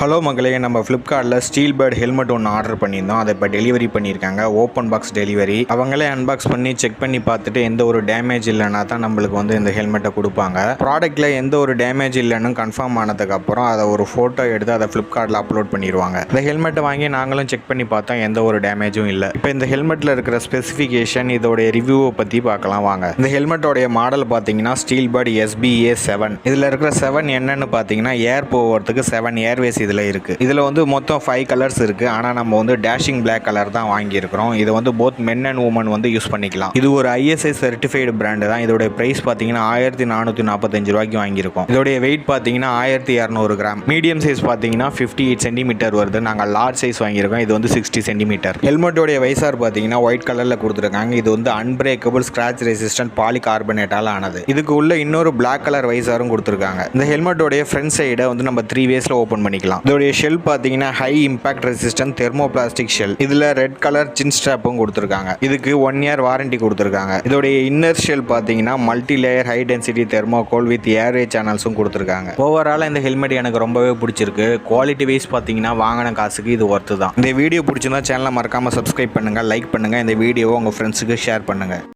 Hello மக்களே, நம்ம ஃப்ளிப்கார்ட்டில் ஸ்டீல் பேர்ட் ஹெல்மெட் ஒன்று ஆர்டர் பண்ணியிருந்தோம். அதை இப்போ டெலிவரி பண்ணியிருக்காங்க. Open box delivery. அவங்களே அன்பாக்ஸ் பண்ணி செக் பண்ணி பார்த்துட்டு எந்த ஒரு டேமேஜ் இல்லைனா தான் நம்மளுக்கு இந்த ஹெல்மெட்டை கொடுப்பாங்க. ப்ராடக்ட்டில் எந்த ஒரு டேமேஜ் இல்லைன்னு கன்ஃபார்ம் ஆனதுக்கப்புறம் அதை ஒரு ஃபோட்டோ எடுத்து அதை ஃப்ளிப்கார்ட்டில் அப்லோட் பண்ணிடுவாங்க. இந்த ஹெல்மெட்டை வாங்கி நாங்களும் செக் பண்ணி பார்த்தோம், எந்த ஒரு டேமேஜும் இல்லை. இப்போ இந்த ஹெல்மெட்டில் இருக்கிற ஸ்பெசிஃபிகேஷன், இதோடைய ரிவ்யூவை பற்றி பார்க்கலாம் வாங்க. இந்த ஹெல்மெட்டோடைய மாடல் பார்த்தீங்கன்னா ஸ்டீல் பேர்ட் SBA7. இதில் இருக்கிற 7 என்னன்னு பார்த்தீங்கன்னா ஏர் போகிறதுக்கு 7 ஏர்வேஸ் இதில் இருக்குது. இதில் மொத்தம் 5 கலர்ஸ் இருக்குது. ஆனால் நம்ம டேஷிங் பிளாக் கலர் தான் வாங்கியிருக்கிறோம். இது both men and women use பண்ணிக்கலாம். இது ஒரு ISI சர்டிஃபைடு பிராண்டு தான். இதோட பிரைஸ் பார்த்தீங்கன்னா 1445 ரூபாய்க்கு வாங்கியிருக்கோம். இதோடைய வெயிட் பார்த்தீங்கன்னா 1200 கிராம். மீடியம் சைஸ் பார்த்தீங்கன்னா 58 சென்டிமீட்டர் வருது. நாங்கள் லார்ஜ் சைஸ் வாங்கியிருக்கோம். இது 60 சென்டிமீட்டர். ஹெல்மெட்டோடைய வைசார் பார்த்தீங்கன்னா ஒயிட் கலரில் கொடுத்துருக்காங்க. இது அன்பிரேக்கபிள் ஸ்கிராச் ரெசிஸ்டன்ட் பாலிகார்பனேட்டால் ஆனது. இதுக்கு உள்ள இன்னொரு பிளாக் கலர் வைசாரும் கொடுத்துருக்காங்க. இந்த ஹெல்மெட்டோடைய ஃப்ரண்ட் சைடை நம்ம 3 வேஸில் ஓப்பன் பண்ணிக்கலாம். இதோடைய ஷெல் பார்த்தீங்கன்னா high impact resistant thermoplastic shell. இதில் ரெட் கலர் சின் ஸ்ட்ராப்பும் கொடுத்துருக்காங்க. இதுக்கு 1 இயர் வாரண்டி கொடுத்துருக்காங்க. இதோடைய இன்னர் ஷெல் பார்த்தீங்கன்னா multi layer high density thermocol with airway சேனல்ஸும் கொடுத்துருக்காங்க. ஓவரால் இந்த ஹெல்மெட் எனக்கு ரொம்பவே பிடிச்சிருக்கு. குவாலிட்டி வைஸ் பார்த்தீங்கன்னா வாங்கின காசுக்கு இது ஒர்த்து தான். இந்த வீடியோ பிடிச்சிருந்தா சேனலை மறக்காமல் சப்ஸ்கிரைப் பண்ணுங்கள், லைக் பண்ணுங்கள். இந்த வீடியோவை உங்கள் ஃப்ரெண்ட்ஸுக்கு ஷேர் பண்ணுங்கள்.